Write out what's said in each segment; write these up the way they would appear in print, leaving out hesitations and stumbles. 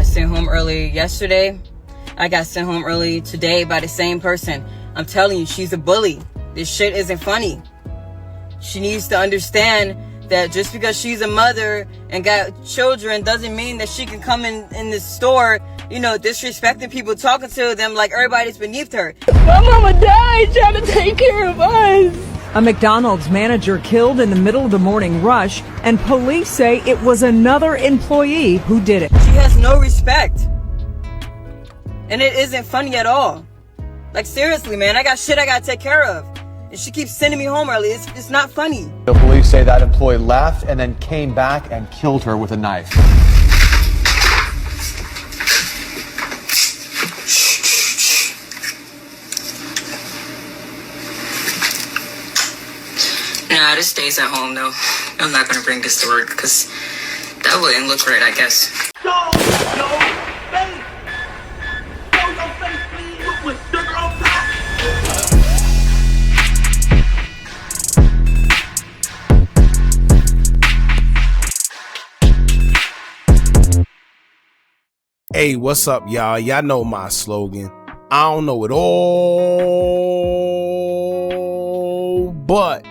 got sent home early yesterday. I got sent home early today by the same person. I'm telling you, she's a bully. This shit isn't funny. She needs to understand that just because she's a mother and got children doesn't mean that she can come in the store, you know, disrespecting people, talking to them like everybody's beneath her. My mama died trying to take care of us. A McDonald's manager killed in the middle of the morning rush, and police say it was another employee who did it. She has no respect. And it isn't funny at all. Like, seriously, man, I got shit I gotta take care of. And she keeps sending me home early. It's not funny. The police say that employee left and then came back and killed her with a knife. Nah, this stays at home, though. I'm not gonna bring this to work, because that wouldn't look right, I guess. Hey, what's up, y'all? Y'all know my slogan. I don't know it all, but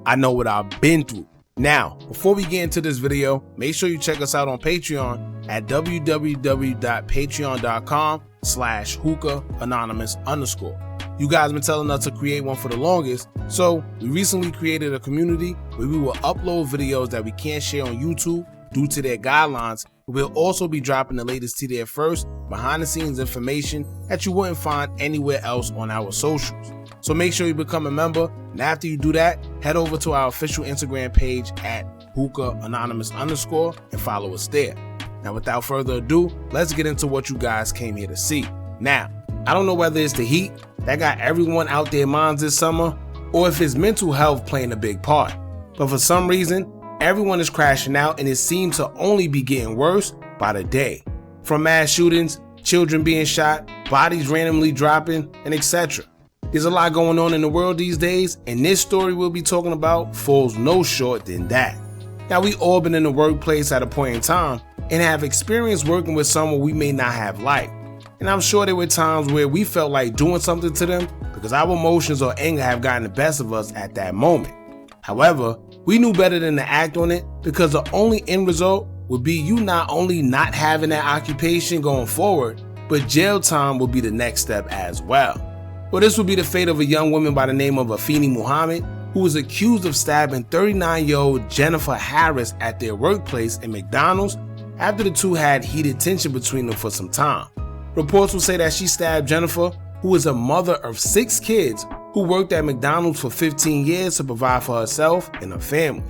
I know what I've been through. Now, before we get into this video, make sure you check us out on Patreon at www.patreon.com/Hookah Anonymous _. You guys been telling us to create one for the longest, so we recently created a community where we will upload videos that we can't share on YouTube due to their guidelines. We'll also be dropping the latest to there first, behind the scenes information that you wouldn't find anywhere else on our socials. So make sure you become a member, and after you do that, head over to our official Instagram page at Hookah Anonymous _ and follow us there. Now, without further ado, let's get into what you guys came here to see. Now, I don't know whether it's the heat that got everyone out their minds this summer, or if it's mental health playing a big part. But for some reason, everyone is crashing out, and it seems to only be getting worse by the day. From mass shootings, children being shot, bodies randomly dropping, and etc. There's a lot going on in the world these days, and this story we'll be talking about falls no short than that. Now, we all been in the workplace at a point in time and have experienced working with someone we may not have liked. And I'm sure there were times where we felt like doing something to them because our emotions or anger have gotten the best of us at that moment. However, we knew better than to act on it, because the only end result would be you not only not having that occupation going forward, but jail time would be the next step as well. Well, this would be the fate of a young woman by the name of Afeni Muhammad, who was accused of stabbing 39-year-old Jennifer Harris at their workplace in McDonald's after the two had heated tension between them for some time. Reports will say that she stabbed Jennifer, who is a mother of 6 kids, who worked at McDonald's for 15 years to provide for herself and her family.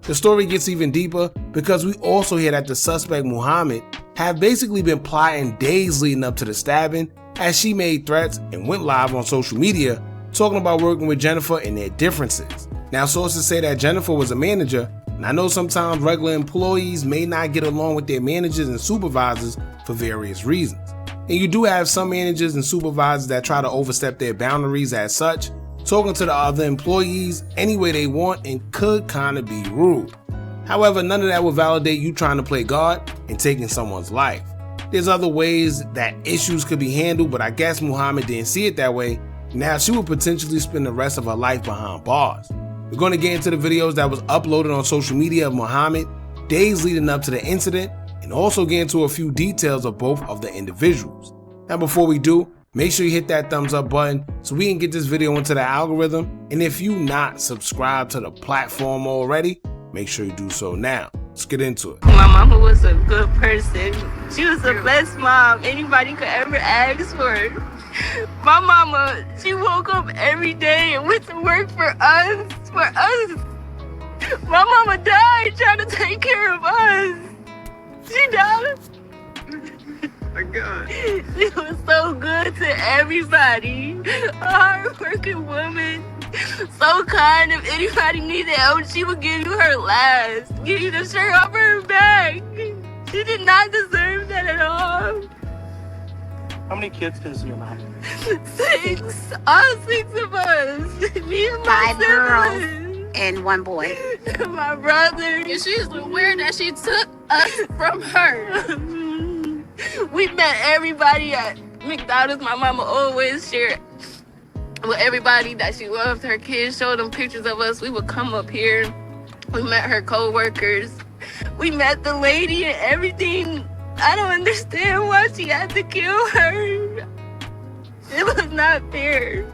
The story gets even deeper because we also hear that the suspect Muhammad have basically been plotting days leading up to the stabbing, as she made threats and went live on social media talking about working with Jennifer and their differences. Now, sources say that Jennifer was a manager, and I know sometimes regular employees may not get along with their managers and supervisors for various reasons. And you do have some managers and supervisors that try to overstep their boundaries as such, talking to the other employees any way they want, and could kind of be rude. However, none of that will validate you trying to play God and taking someone's life. There's other ways that issues could be handled, but I guess Muhammad didn't see it that way. Now she will potentially spend the rest of her life behind bars. We're going to get into the videos that was uploaded on social media of Muhammad days leading up to the incident, and also get into a few details of both of the individuals. Now, before we do, make sure you hit that thumbs up button so we can get this video into the algorithm. And if you not subscribed to the platform already, make sure you do so now. Let's get into it. My mama was a good person. She was the best mom anybody could ever ask for. My mama, she woke up every day and went to work for us. My mama died trying to take care of us. She died. My God. She was so good to everybody. A hard-working woman. So kind. If anybody needed help, she would give you her last. Give you the shirt off her back. She did not deserve that at all. How many kids does your mom? 6. All 6 of us. Me and my 5 girls siblings. and 1 boy. My brother. And she's aware that she took us from her. We met everybody at McDonald's. My mama always shared with everybody that she loved her kids, showed them pictures of us. We would come up here. We met her co-workers. We met the lady and everything. I don't understand why she had to kill her. It was not fair.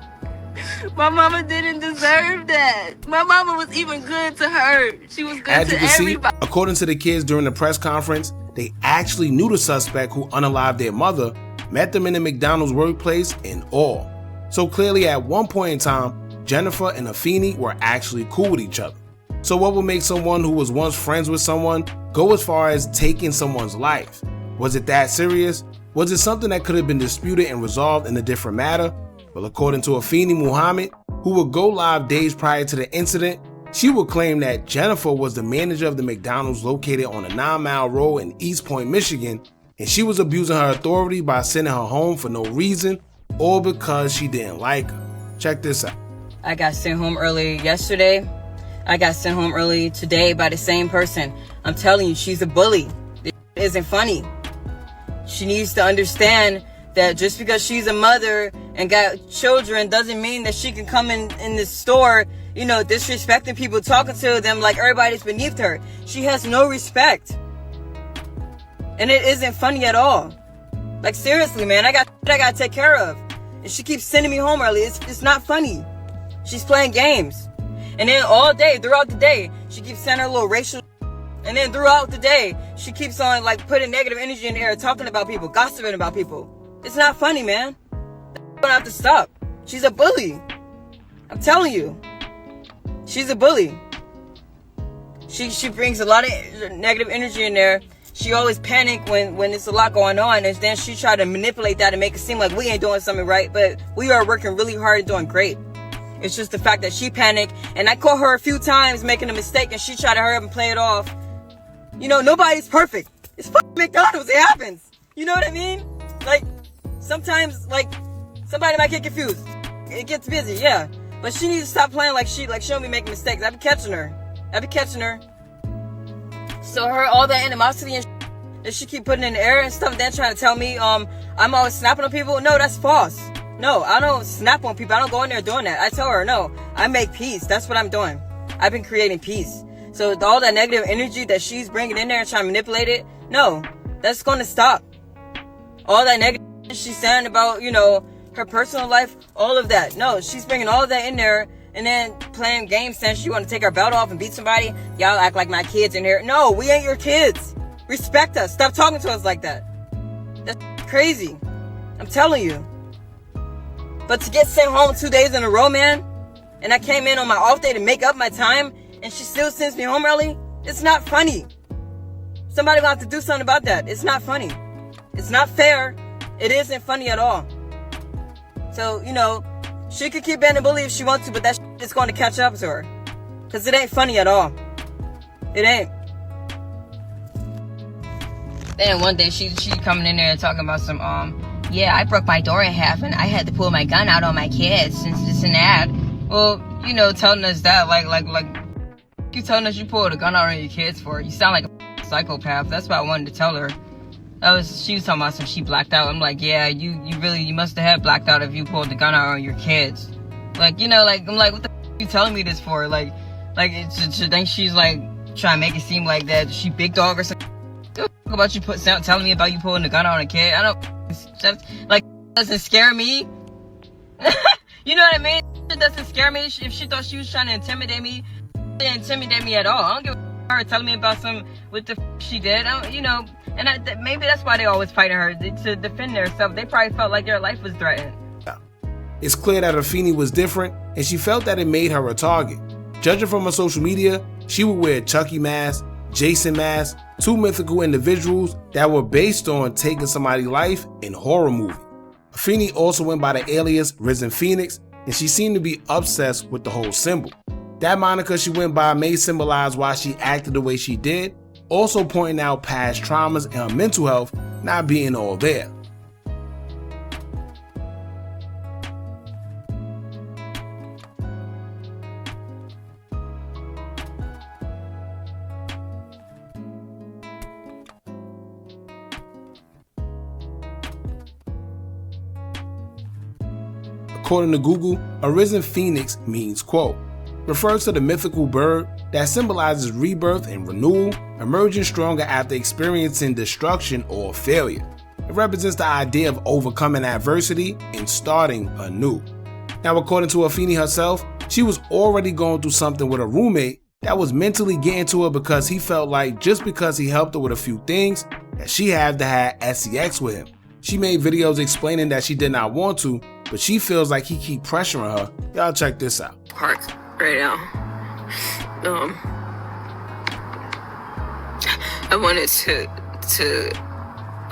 My mama didn't deserve that. My mama was even good to her. She was good As you to can everybody. see, according to the kids during the press conference, they actually knew the suspect who unalived their mother, met them in the McDonald's workplace, and all. So clearly at one point in time, Jennifer and Afeni were actually cool with each other. So what would make someone who was once friends with someone go as far as taking someone's life? Was it that serious? Was it something that could have been disputed and resolved in a different matter? Well, according to Afeni Muhammad, who would go live days prior to the incident, she would claim that Jennifer was the manager of the McDonald's located on a 9-mile road in East Point, Michigan, and she was abusing her authority by sending her home for no reason or because she didn't like her. Check this out. I got sent home early yesterday. I got sent home early today by the same person. I'm telling you, she's a bully. This isn't funny. She needs to understand that just because she's a mother and got children doesn't mean that she can come in the store, you know, disrespecting people, talking to them like everybody's beneath her. She has no respect. And it isn't funny at all. Like, seriously, man, I gotta take care of. And she keeps sending me home early. It's not funny. She's playing games. And then all day, throughout the day, she keeps sending her little racial. And then throughout the day, she keeps on like putting negative energy in the air, talking about people, gossiping about people. It's not funny, man. That's gonna have to stop. She's a bully. I'm telling you. She's a bully. She brings a lot of negative energy in there. She always panic when there's a lot going on, and then she try to manipulate that and make it seem like we ain't doing something right, but we are working really hard and doing great. It's just the fact that she panicked, and I caught her a few times making a mistake, and she tried to hurry up and play it off. You know, nobody's perfect. It's fucking McDonald's. It happens. You know what I mean? Like, sometimes, like, somebody might get confused. It gets busy, yeah. But she needs to stop playing like she don't be making mistakes. I be catching her. So all that animosity and that she keep putting in the air and stuff, then trying to tell me I'm always snapping on people. No, that's false. No, I don't snap on people. I don't go in there doing that. I tell her, no, I make peace. That's what I'm doing. I've been creating peace. So all that negative energy that she's bringing in there and trying to manipulate it, no, that's going to stop. All that negative she's saying about, you know, her personal life, all of that. No, she's bringing all of that in there and then playing games saying she want to take her belt off and beat somebody. Y'all act like my kids in here. No, we ain't your kids. Respect us. Stop talking to us like that. That's crazy. I'm telling you. But to get sent home 2 days in a row, man, and I came in on my off day to make up my time, and she still sends me home early, it's not funny. Somebody will have to do something about that. It's not funny. It's not fair. It isn't funny at all. So, you know, she could keep being a bully if she wants to, but that is going to catch up to her. Because it ain't funny at all. It ain't. Then one day she coming in there and talking about some, yeah, I broke my door in half and I had to pull my gun out on my kids since this and that. Well, you know, telling us that, like, you telling us you pulled a gun out on your kids for? You sound like a psychopath. That's what I wanted to tell her. She was talking about some she blacked out. I'm like, yeah, you must have had blacked out if you pulled the gun out on your kids. Like, you know, like, I'm like, what the f*** are you telling me this for? Like, she think she's like trying to make it seem like that she big dog or something. About you telling me about you pulling the gun out on a kid. I don't, like, doesn't scare me. You know what I mean? It doesn't scare me. If she thought she was trying to intimidate me, it didn't intimidate me at all. I don't give a her telling me about some what the she did. You know, and maybe that's why they always fighting her, to defend themselves. They probably felt like their life was threatened. It's clear that Afeni was different, and she felt that it made her a target. Judging from her social media, she would wear a Chucky mask, Jason mask, two mythical individuals that were based on taking somebody's life in horror movie. Afeni also went by the alias Risen Phoenix, and she seemed to be obsessed with the whole symbol. That moniker she went by may symbolize why she acted the way she did, also pointing out past traumas and her mental health not being all there. according to Google, a risen phoenix means, quote, refers to the mythical bird that symbolizes rebirth and renewal, emerging stronger after experiencing destruction or failure. It represents the idea of overcoming adversity and starting anew. Now, according to Afeni herself, she was already going through something with a roommate that was mentally getting to her because he felt like just because he helped her with a few things, that she had to have sex with him. She made videos explaining that she did not want to, but she feels like he keep pressuring her. Y'all check this out. Park right now. I wanted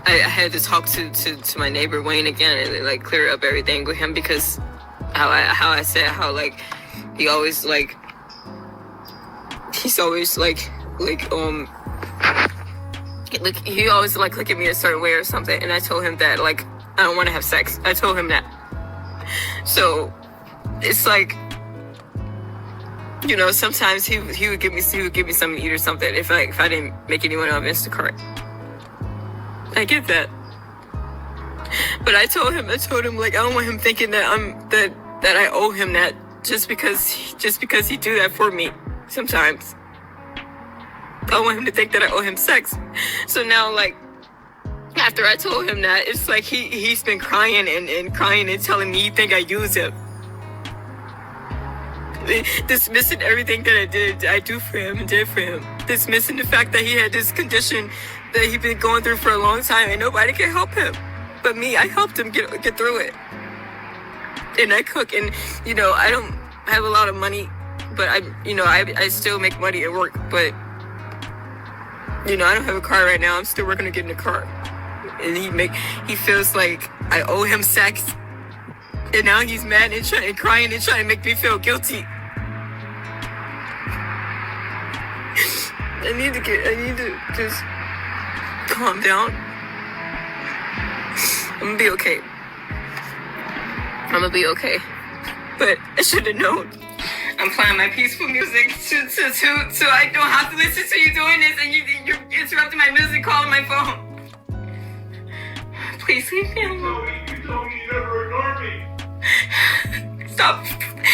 I had to talk to my neighbor Wayne again and like clear up everything with him, because how I said how like he always like he always like look at me a certain way or something, and I told him that like I don't want to have sex. I told him that. So it's like, you know, sometimes he would give me something to eat or something if I didn't make anyone on Instacart. I get that, but I told him like I don't want him thinking that that I owe him that just because he do that for me. Sometimes I don't want him to think that I owe him sex. So now, like, after I told him that, it's like he's been crying and telling me he think I use him, dismissing everything that I do for him and did for him, dismissing the fact that he had this condition that he'd been going through for a long time and nobody can help him but me. I helped him get through it, and I cook, and you know I don't have a lot of money, but I still make money at work, but you know I don't have a car right now. I'm still working to get in a car, and he feels like I owe him sex, and now he's mad and crying and trying to make me feel guilty. I need to just calm down. I'm gonna be okay. But I should have known. I'm playing my peaceful music so I don't have to listen to you doing this, and you're interrupting my music, calling my phone. Please leave me alone. You told me you never ignore me. Stop fucking with me!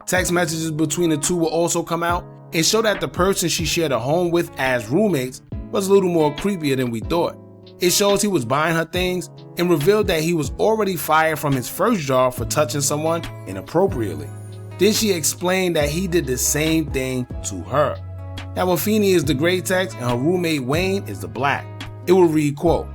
Text messages between the two will also come out and show that the person she shared a home with as roommates was a little more creepier than we thought. It shows he was buying her things and revealed that he was already fired from his first job for touching someone inappropriately. Then she explained that he did the same thing to her. Now Afeni is the gray text and her roommate Wayne is the black. It will read, quote,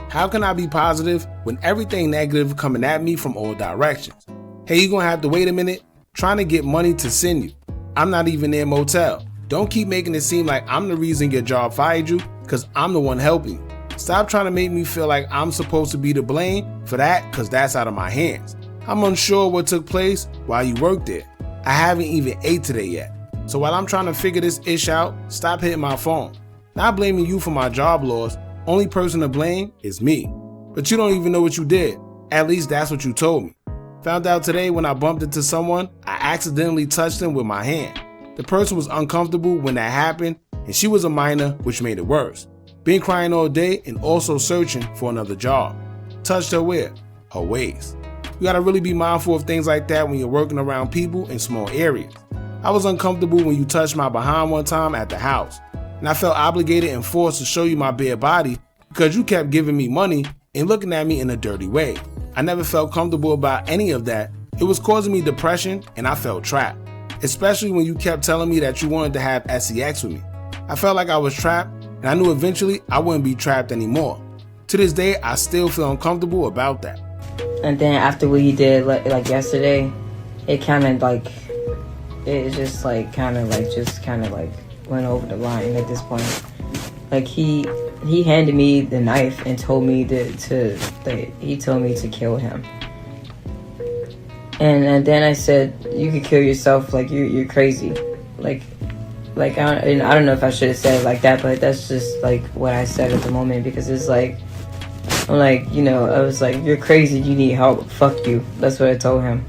how can I be positive when everything negative coming at me from all directions? Hey, you gonna have to wait a minute? Trying to get money to send you. I'm not even in motel. Don't keep making it seem like I'm the reason your job fired you, because I'm the one helping you. Stop trying to make me feel like I'm supposed to be to blame for that, because that's out of my hands. I'm unsure what took place while you worked there. I haven't even ate today yet. So while I'm trying to figure this ish out, stop hitting my phone. Not blaming you for my job loss. Only person to blame is me. But you don't even know what you did. At least that's what you told me. Found out today when I bumped into someone, I accidentally touched them with my hand. The person was uncomfortable when that happened, and she was a minor, which made it worse. Been crying all day and also searching for another job. Touched her where? Her waist. You gotta really be mindful of things like that when you're working around people in small areas. I was uncomfortable when you touched my behind one time at the house, and I felt obligated and forced to show you my bare body because you kept giving me money and looking at me in a dirty way. I never felt comfortable about any of that. It was causing me depression and I felt trapped, especially when you kept telling me that you wanted to have sex with me. I felt like I was trapped, and I knew eventually I wouldn't be trapped anymore. To this day, I still feel uncomfortable about that. And then after what he did like yesterday, it kind of like, it just like kind of like went over the line at this point. Like he handed me the knife and told me he told me to kill him. And then I said, you could kill yourself, like you're crazy. Like I don't know if I should have said it like that, but that's just like what I said at the moment, because it's like, I'm like, you know, I was like, you're crazy, you need help, fuck you. That's what I told him.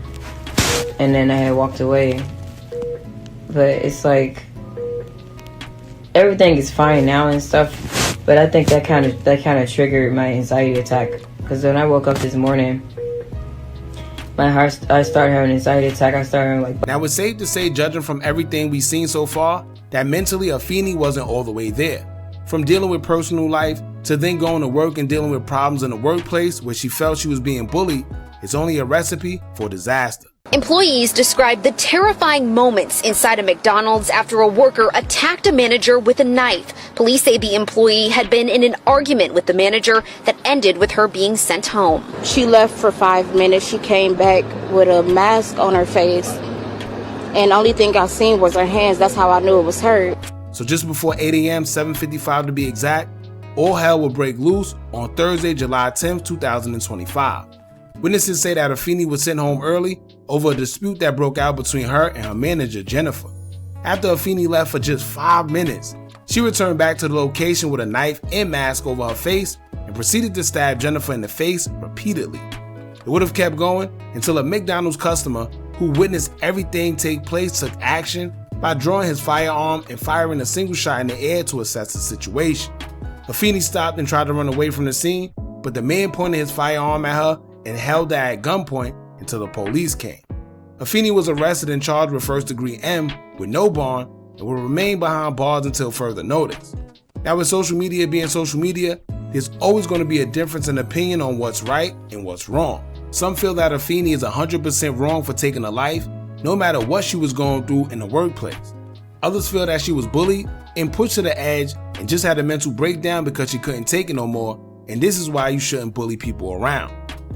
And then I had walked away. But it's like, everything is fine now and stuff, but I think that kind of triggered my anxiety attack, because when I woke up this morning, I started having an anxiety attack. I started having like... Now, it's safe to say, judging from everything we've seen so far, that mentally Afeni wasn't all the way there. From dealing with personal life to then going to work and dealing with problems in the workplace where she felt she was being bullied, it's only a recipe for disaster. Employees described the terrifying moments inside a McDonald's after a worker attacked a manager with a knife. Police say the employee had been in an argument with the manager that ended with her being sent home. She left for 5 minutes. She came back with a mask on her face, and the only thing I seen was her hands. That's how I knew it was her. So just before 8 a.m., 7:55 to be exact, all hell would break loose on Thursday, July 10th, 2025. Witnesses say that Afeni was sent home early over a dispute that broke out between her and her manager, Jennifer. After Afeni left for just 5 minutes, she returned back to the location with a knife and mask over her face and proceeded to stab Jennifer in the face repeatedly. It would have kept going until a McDonald's customer who witnessed everything take place took action by drawing his firearm and firing a single shot in the air to assess the situation. Afeni stopped and tried to run away from the scene, but the man pointed his firearm at her and held her at gunpoint until the police came. Afeni was arrested and charged with first-degree M with no bond and will remain behind bars until further notice. Now, with social media being social media, there's always going to be a difference in opinion on what's right and what's wrong. Some feel that Afeni is 100% wrong for taking a life, no matter what she was going through in the workplace. Others feel that she was bullied and pushed to the edge and just had a mental breakdown because she couldn't take it no more, and this is why you shouldn't bully people around.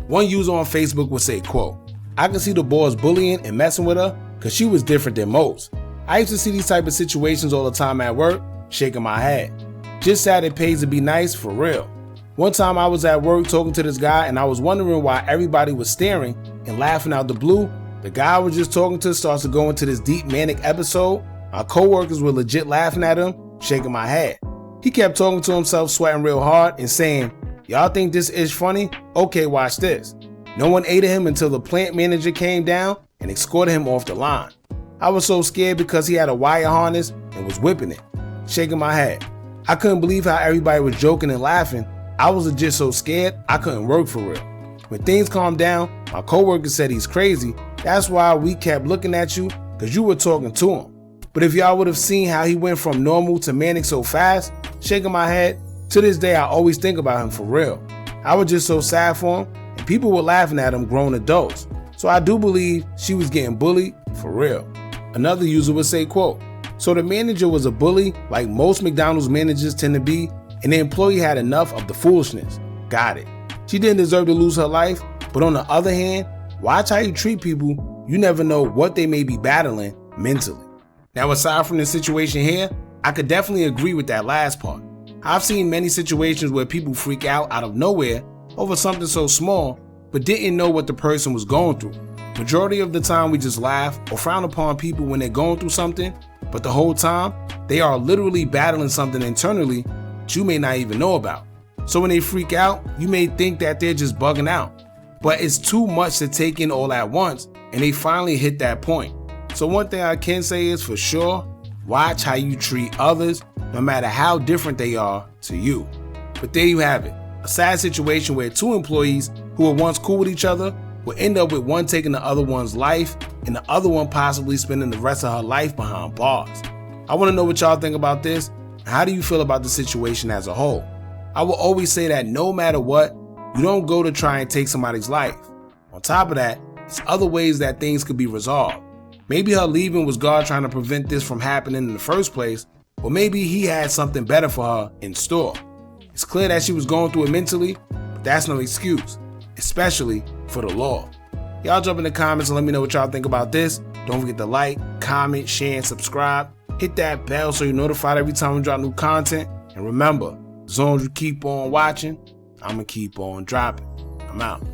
One user on Facebook would say, quote, "I can see the boys bullying and messing with her because she was different than most. I used to see these type of situations all the time at work, shaking my head. Just sad it pays to be nice, for real. One time I was at work talking to this guy and I was wondering why everybody was staring and laughing out the blue. The guy I was just talking to starts to go into this deep manic episode. My coworkers were legit laughing at him, shaking my head. He kept talking to himself, sweating real hard and saying, 'Y'all think this is funny? Okay, watch this.' No one aided him until the plant manager came down and escorted him off the line. I was so scared because he had a wire harness and was whipping it, shaking my head. I couldn't believe how everybody was joking and laughing. I was legit so scared I couldn't work for real. When things calmed down, my coworker said he's crazy. That's why we kept looking at you, because you were talking to him. But if y'all would have seen how he went from normal to manic so fast," shaking my head, "to this day I always think about him, for real. I was just so sad for him, and people were laughing at him, grown adults. So I do believe she was getting bullied, for real." Another user would say, quote, "So the manager was a bully like most McDonald's managers tend to be, and the employee had enough of the foolishness. Got it. She didn't deserve to lose her life, but on the other hand, watch how you treat people. You never know what they may be battling mentally." Now, aside from the situation here, I could definitely agree with that last part. I've seen many situations where people freak out of nowhere over something so small, but didn't know what the person was going through. Majority of the time we just laugh or frown upon people when they're going through something, but the whole time they are literally battling something internally that you may not even know about. So when they freak out, you may think that they're just bugging out, but it's too much to take in all at once, and they finally hit that point. So one thing I can say is for sure, watch how you treat others, no matter how different they are to you. But there you have it, a sad situation where two employees who were once cool with each other will end up with one taking the other one's life and the other one possibly spending the rest of her life behind bars. I want to know what y'all think about this. How do you feel about the situation as a whole? I will always say that no matter what, you don't go to try and take somebody's life. On top of that, there's other ways that things could be resolved. Maybe her leaving was God trying to prevent this from happening in the first place, or maybe he had something better for her in store. It's clear that she was going through it mentally, but that's no excuse, especially for the law. Y'all jump in the comments and let me know what y'all think about this. Don't forget to like, comment, share, and subscribe. Hit that bell so you're notified every time we drop new content. And remember, as long as you keep on watching, I'm going to keep on dropping. I'm out.